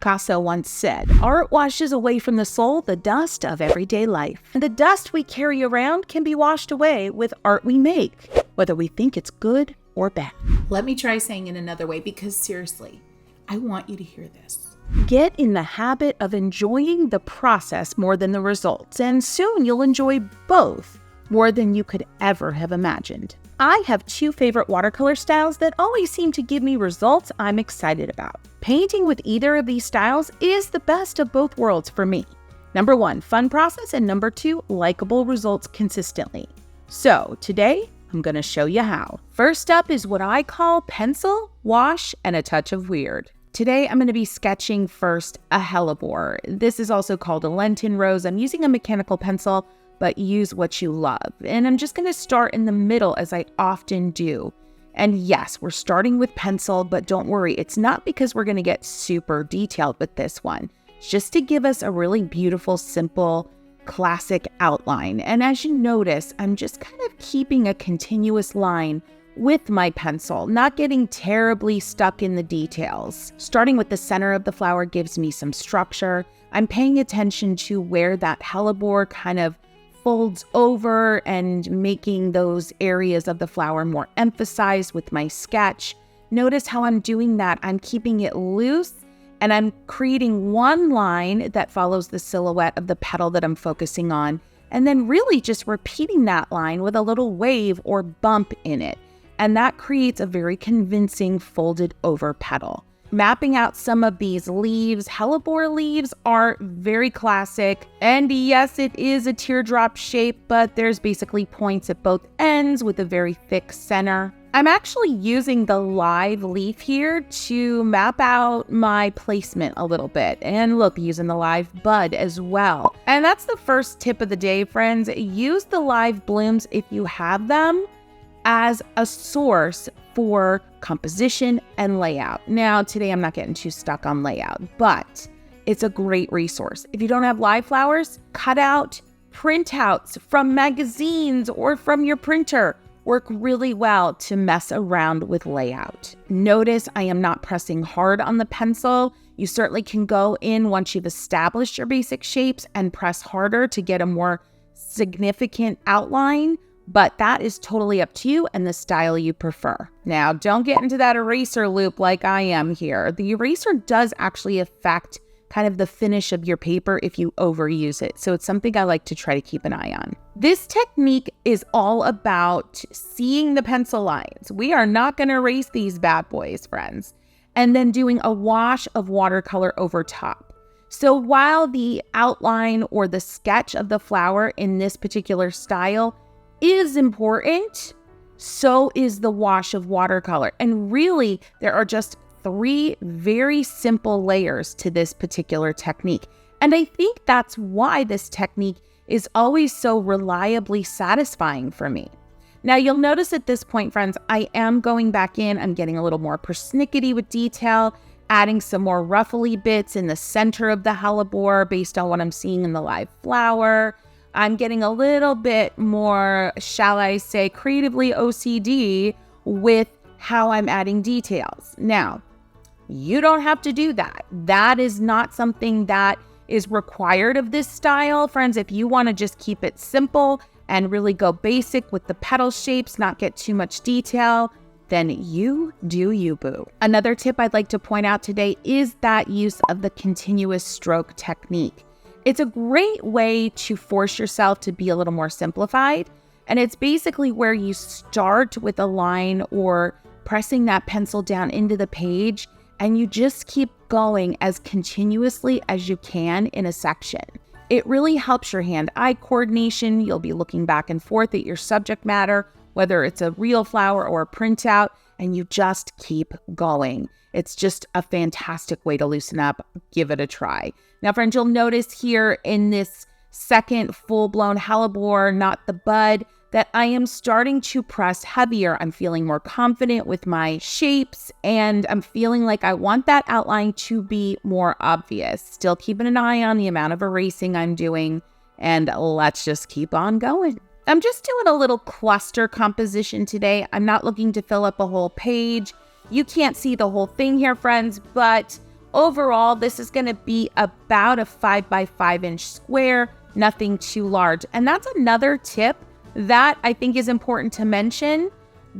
Picasso once said, "Art washes away from the soul the dust of everyday life. And the dust we carry around can be washed away with art we make, whether we think it's good or bad." Let me try saying it another way, because seriously, I want you to hear this. Get in the habit of enjoying the process more than the results, and soon you'll enjoy both more than you could ever have imagined. I have two favorite watercolor styles that always seem to give me results I'm excited about. Painting with either of these styles is the best of both worlds for me. Number one, fun process, and number two, likable results consistently. So today, I'm going to show you how. First up is what I call pencil, wash, and a touch of weird. Today, I'm going to be sketching first a hellebore. This is also called a Lenten rose. I'm using a mechanical pencil, but use what you love. And I'm just going to start in the middle, as I often do. And yes, we're starting with pencil, but don't worry, it's not because we're going to get super detailed with this one. It's just to give us a really beautiful, simple, classic outline. And as you notice, I'm just kind of keeping a continuous line with my pencil, not getting terribly stuck in the details. Starting with the center of the flower gives me some structure. I'm paying attention to where that hellebore kind of folds over and making those areas of the flower more emphasized with my sketch. Notice how I'm doing that. I'm keeping it loose and I'm creating one line that follows the silhouette of the petal that I'm focusing on, and then really just repeating that line with a little wave or bump in it. And that creates a very convincing folded over petal. Mapping out some of these leaves. Hellebore leaves are very classic. And yes, it is a teardrop shape, but there's basically points at both ends with a very thick center. I'm actually using the live leaf here to map out my placement a little bit. And look, using the live bud as well. And that's the first tip of the day, friends. Use the live blooms if you have them as a source for composition and layout. Now, today I'm not getting too stuck on layout, but it's a great resource. If you don't have live flowers, cut out printouts from magazines or from your printer. Work really well to mess around with layout. Notice I am not pressing hard on the pencil. You certainly can go in once you've established your basic shapes and press harder to get a more significant outline, but that is totally up to you and the style you prefer. Now, don't get into that eraser loop like I am here. The eraser does actually affect kind of the finish of your paper if you overuse it. So it's something I like to try to keep an eye on. This technique is all about seeing the pencil lines. We are not going to erase these bad boys, friends. And then doing a wash of watercolor over top. So while the outline or the sketch of the flower in this particular style is important, so is the wash of watercolor. And really, there are just 3 very simple layers to this particular technique. And I think that's why this technique is always so reliably satisfying for me. Now, you'll notice at this point, friends, I am going back in. I'm getting a little more persnickety with detail, adding some more ruffly bits in the center of the hellebore based on what I'm seeing in the live flower. I'm getting a little bit more, shall I say, creatively OCD with how I'm adding details. Now, you don't have to do that. That is not something that is required of this style. Friends, if you want to just keep it simple and really go basic with the petal shapes, not get too much detail, then you do you, boo. Another tip I'd like to point out today is that use of the continuous stroke technique. It's a great way to force yourself to be a little more simplified. And it's basically where you start with a line or pressing that pencil down into the page, and you just keep going as continuously as you can in a section. It really helps your hand-eye coordination. You'll be looking back and forth at your subject matter, whether it's a real flower or a printout, and you just keep going. It's just a fantastic way to loosen up. Give it a try. Now, friends, you'll notice here in this second full-blown hellebore, not the bud, that I am starting to press heavier. I'm feeling more confident with my shapes, and I'm feeling like I want that outline to be more obvious. Still keeping an eye on the amount of erasing I'm doing, and let's just keep on going. I'm just doing a little cluster composition today. I'm not looking to fill up a whole page. You can't see the whole thing here, friends, but overall, this is going to be about a 5 by 5 inch square, nothing too large. And that's another tip that I think is important to mention.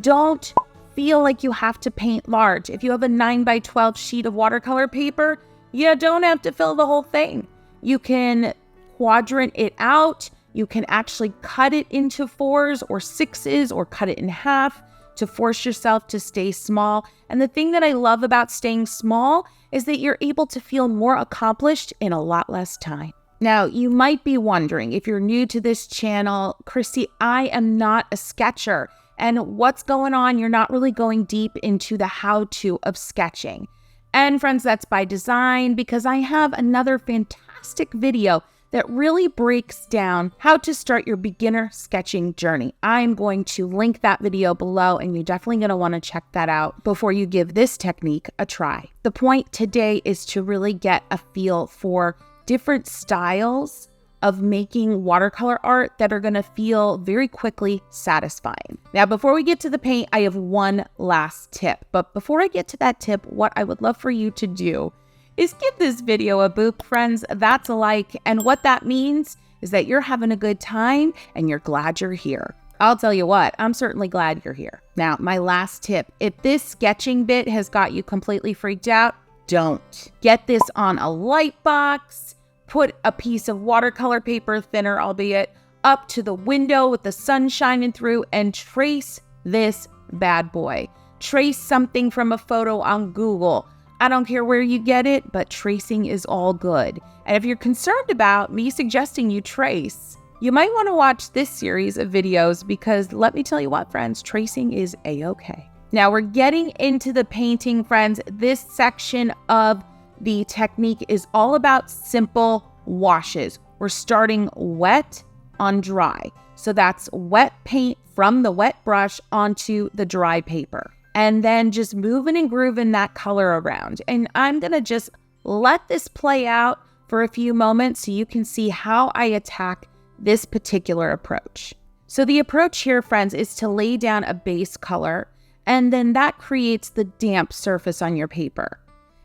Don't feel like you have to paint large. If you have a 9 by 12 sheet of watercolor paper, you don't have to fill the whole thing. You can quadrant it out. You can actually cut it into 4s or 6s or cut it in half to force yourself to stay small. And the thing that I love about staying small is that you're able to feel more accomplished in a lot less time. Now, you might be wondering, if you're new to this channel, Kristy, I am not a sketcher. And what's going on? You're not really going deep into the how-to of sketching. And friends, that's by design, because I have another fantastic video that really breaks down how to start your beginner sketching journey. I'm going to link that video below, and you're definitely going to want to check that out before you give this technique a try. The point today is to really get a feel for different styles of making watercolor art that are going to feel very quickly satisfying. Now, before we get to the paint, I have one last tip. But before I get to that tip, what I would love for you to do is give this video a boop, friends. That's a like. And what that means is that you're having a good time and you're glad you're here. I'll tell you what, I'm certainly glad you're here. Now, my last tip, if this sketching bit has got you completely freaked out, don't. Get this on a light box, put a piece of watercolor paper, thinner albeit, up to the window with the sun shining through, and trace this bad boy. Trace something from a photo on Google. I don't care where you get it, but tracing is all good. And if you're concerned about me suggesting you trace, you might want to watch this series of videos, because let me tell you what, friends, tracing is a-okay. Now we're getting into the painting, friends. This section of the technique is all about simple washes. We're starting wet on dry. So that's wet paint from the wet brush onto the dry paper. And then just moving and grooving that color around. And I'm going to just let this play out for a few moments so you can see how I attack this particular approach. So the approach here, friends, is to lay down a base color, and then that creates the damp surface on your paper.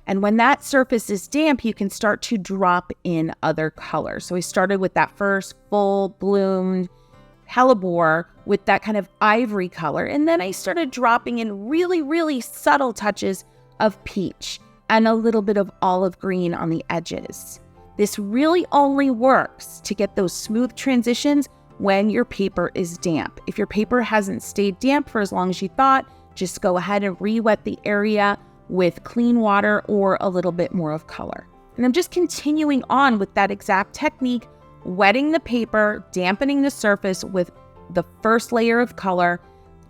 And when that surface is damp, you can start to drop in other colors. So we started with that first full bloomed hellebore with that kind of ivory color. And then I started dropping in really, really subtle touches of peach and a little bit of olive green on the edges. This really only works to get those smooth transitions when your paper is damp. If your paper hasn't stayed damp for as long as you thought, just go ahead and re-wet the area with clean water or a little bit more of color. And I'm just continuing on with that exact technique, wetting the paper, dampening the surface with the first layer of color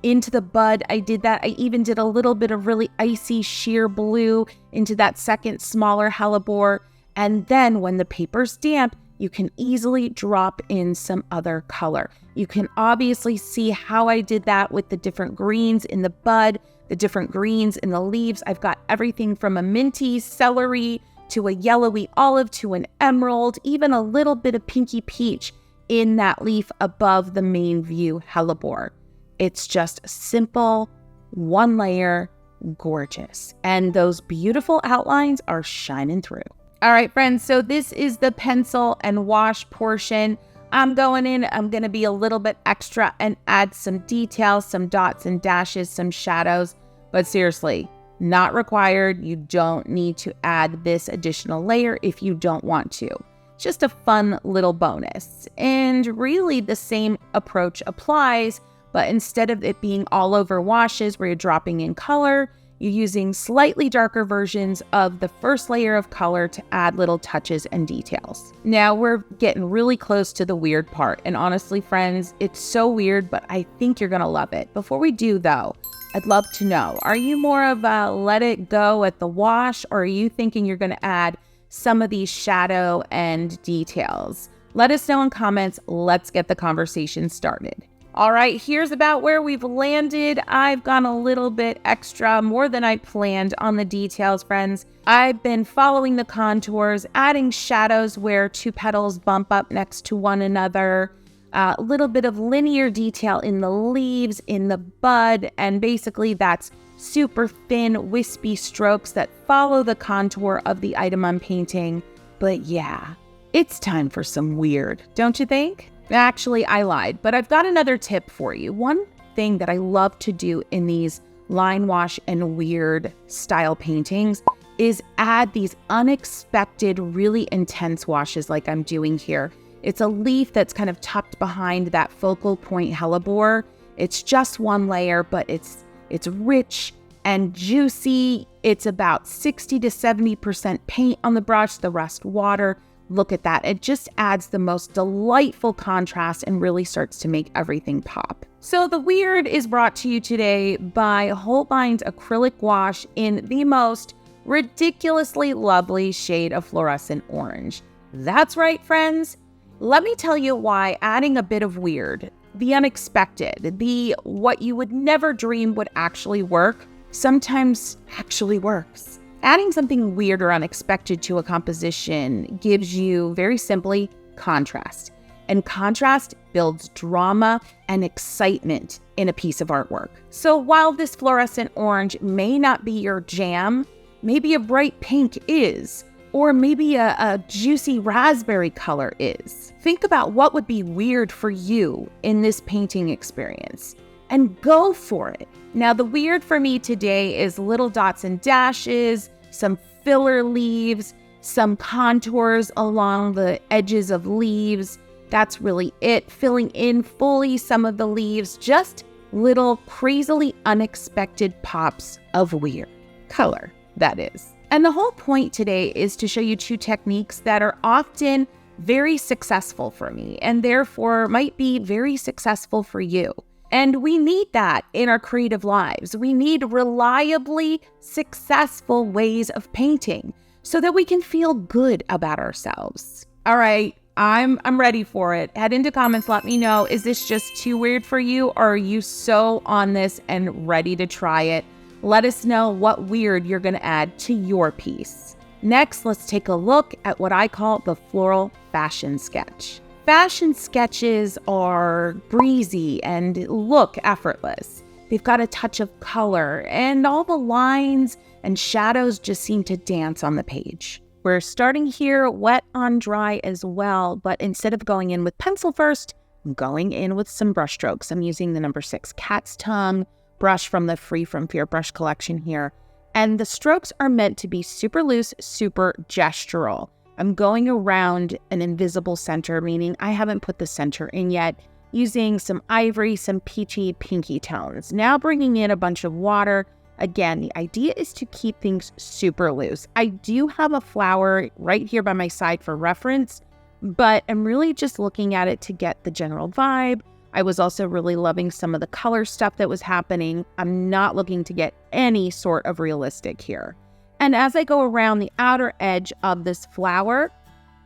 into the bud. I did that. I even did a little bit of really icy sheer blue into that second smaller hellebore. And then when the paper's damp, you can easily drop in some other color. You can obviously see how I did that with the different greens in the bud, the different greens in the leaves. I've got everything from a minty celery to a yellowy olive to an emerald, even a little bit of pinky peach in that leaf above the main view hellebore. It's just simple, one layer, gorgeous. And those beautiful outlines are shining through. All right, friends, so this is the pencil and wash portion. I'm going to be a little bit extra and add some details, some dots and dashes, some shadows, but seriously, not required. You don't need to add this additional layer if you don't want to. Just a fun little bonus. And really the same approach applies, but instead of it being all over washes where you're dropping in color, you're using slightly darker versions of the first layer of color to add little touches and details. Now we're getting really close to the weird part. And honestly, friends, it's so weird, but I think you're gonna love it. Before we do though, I'd love to know, are you more of a let it go at the wash, or are you thinking you're gonna add some of these shadow and details? Let us know in comments. Let's get the conversation started. All right, here's about where we've landed. I've gone a little bit extra, more than I planned on the details, friends. I've been following the contours, adding shadows where two petals bump up next to one another, a little bit of linear detail in the leaves, in the bud, and basically that's super thin, wispy strokes that follow the contour of the item I'm painting. But yeah, it's time for some weird, don't you think? Actually, I lied, but I've got another tip for you. One thing that I love to do in these line wash and weird style paintings is add these unexpected, really intense washes like I'm doing here. It's a leaf that's kind of tucked behind that focal point hellebore. It's just one layer, but it's rich and juicy. It's about 60 to 70% paint on the brush, the rest water. Look at that. It just adds the most delightful contrast and really starts to make everything pop. So the weird is brought to you today by Holbein's acrylic wash in the most ridiculously lovely shade of fluorescent orange. That's right, friends. Let me tell you why adding a bit of weird, the unexpected, the what you would never dream would actually work, sometimes actually works. Adding something weird or unexpected to a composition gives you, very simply, contrast. And contrast builds drama and excitement in a piece of artwork. So while this fluorescent orange may not be your jam, maybe a bright pink is, or maybe a juicy raspberry color is. Think about what would be weird for you in this painting experience and go for it. Now, the weird for me today is little dots and dashes, some filler leaves, some contours along the edges of leaves. That's really it. Filling in fully some of the leaves, just little crazily unexpected pops of weird color, that is. And the whole point today is to show you two techniques that are often very successful for me and therefore might be very successful for you. And we need that in our creative lives. We need reliably successful ways of painting so that we can feel good about ourselves. All right, I'm ready for it. Head into comments, let me know, is this just too weird for you, or are you so on this and ready to try it? Let us know what weird you're going to add to your piece. Next, let's take a look at what I call the floral fashion sketch. Fashion sketches are breezy and look effortless. They've got a touch of color, and all the lines and shadows just seem to dance on the page. We're starting here wet on dry as well, but instead of going in with pencil first, I'm going in with some brush strokes. I'm using the number 6 cat's tongue brush from the Free From Fear brush collection here. And the strokes are meant to be super loose, super gestural. I'm going around an invisible center, meaning I haven't put the center in yet, using some ivory, some peachy, pinky tones. Now bringing in a bunch of water. Again, the idea is to keep things super loose. I do have a flower right here by my side for reference, but I'm really just looking at it to get the general vibe. I was also really loving some of the color stuff that was happening. I'm not looking to get any sort of realistic here. And as I go around the outer edge of this flower,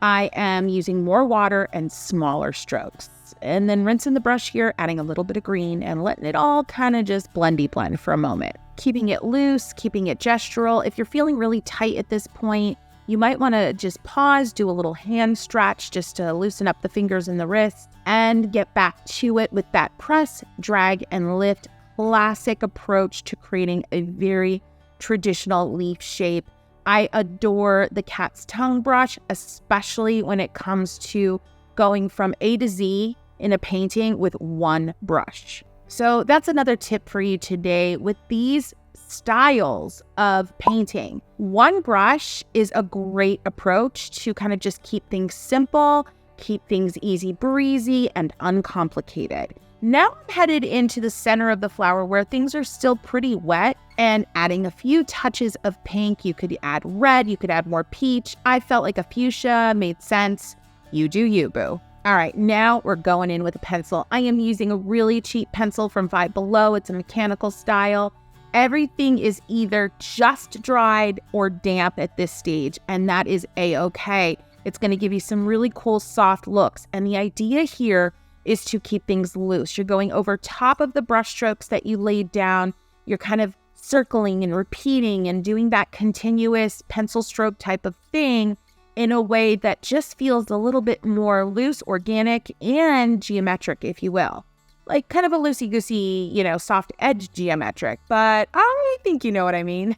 I am using more water and smaller strokes. And then rinsing the brush here, adding a little bit of green and letting it all kind of just blendy blend for a moment. Keeping it loose, keeping it gestural. If you're feeling really tight at this point, you might want to just pause, do a little hand stretch just to loosen up the fingers and the wrists, and get back to it with that press, drag, and lift classic approach to creating a very traditional leaf shape. I adore the cat's tongue brush, especially when it comes to going from A to Z in a painting with one brush. So that's another tip for you today with these styles of painting. One brush is a great approach to kind of just keep things simple, keep things easy breezy and uncomplicated. Now I'm headed into the center of the flower where things are still pretty wet and adding a few touches of pink. You could add red, you could add more peach. I felt like a fuchsia made sense. You do you, boo. All right, now we're going in with a pencil. I am using a really cheap pencil from Five Below. It's a mechanical style. Everything is either just dried or damp at this stage, and that is a-okay. It's going to give you some really cool soft looks. And the idea here is to keep things loose. You're going over top of the brush strokes that you laid down. You're kind of circling and repeating and doing that continuous pencil stroke type of thing in a way that just feels a little bit more loose, organic, and geometric, if you will. like kind of a loosey-goosey, soft edge geometric, but I think you know what I mean.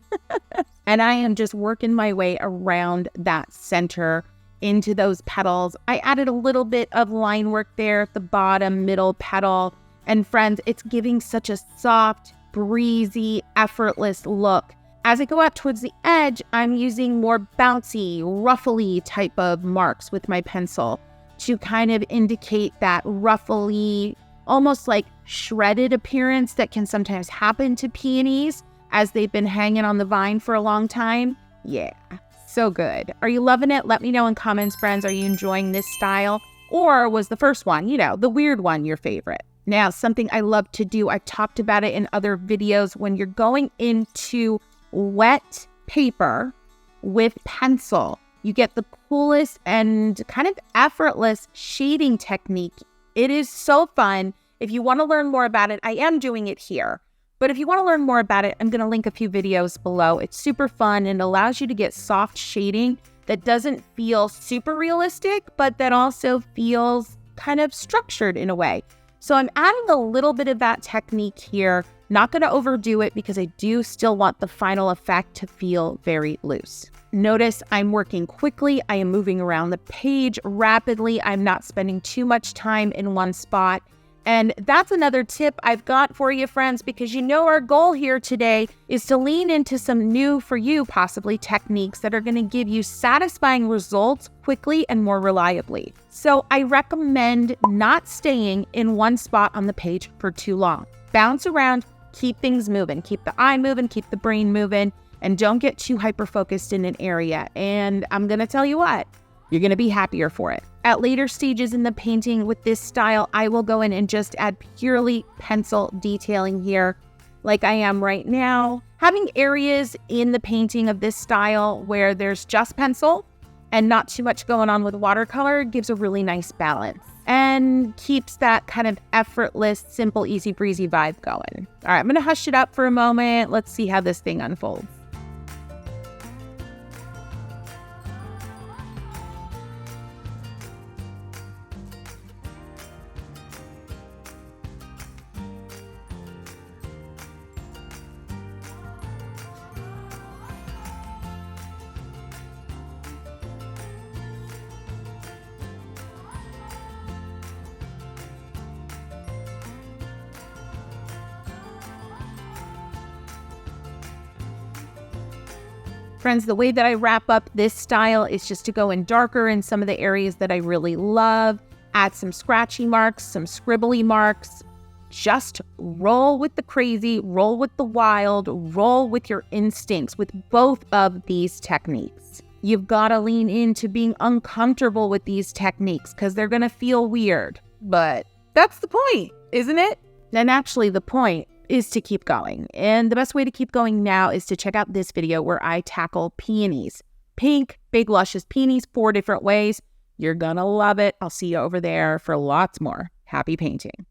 And I am just working my way around that center into those petals. I added a little bit of line work there at the bottom, middle petal. And friends, it's giving such a soft, breezy, effortless look. As I go out towards the edge, I'm using more bouncy, ruffly type of marks with my pencil to kind of indicate that ruffly, almost like shredded appearance that can sometimes happen to peonies as they've been hanging on the vine for a long time. Yeah, so good. Are you loving it? Let me know in comments, friends. Are you enjoying this style? Or was the first one, the weird one, your favorite? Now, something I love to do, I've talked about it in other videos, when you're going into wet paper with pencil, you get the coolest and kind of effortless shading technique. It is so fun. If you want to learn more about it, I am doing it here. But if you want to learn more about it, I'm going to link a few videos below. It's super fun and allows you to get soft shading that doesn't feel super realistic, but that also feels kind of structured in a way. So I'm adding a little bit of that technique here. Not going to overdo it because I do still want the final effect to feel very loose. Notice I'm working quickly. I am moving around the page rapidly. I'm not spending too much time in one spot. And that's another tip I've got for you, friends, because our goal here today is to lean into some new, for you possibly, techniques that are going to give you satisfying results quickly and more reliably. So I recommend not staying in one spot on the page for too long. Bounce around, keep things moving, keep the eye moving, keep the brain moving, and don't get too hyper-focused in an area. And I'm going to tell you what, you're going to be happier for it. At later stages in the painting with this style, I will go in and just add purely pencil detailing here, like I am right now. Having areas in the painting of this style where there's just pencil and not too much going on with watercolor gives a really nice balance and keeps that kind of effortless, simple, easy breezy vibe going. All right, I'm going to hush it up for a moment. Let's see how this thing unfolds. Friends, the way that I wrap up this style is just to go in darker in some of the areas that I really love, add some scratchy marks, some scribbly marks. Just roll with the crazy, roll with the wild, roll with your instincts with both of these techniques. You've got to lean into being uncomfortable with these techniques because they're going to feel weird. But that's the point, isn't it? And actually, the point is to keep going. And the best way to keep going now is to check out this video where I tackle peonies. Pink, big, luscious peonies, 4 different ways. You're gonna love it. I'll see you over there for lots more. Happy painting.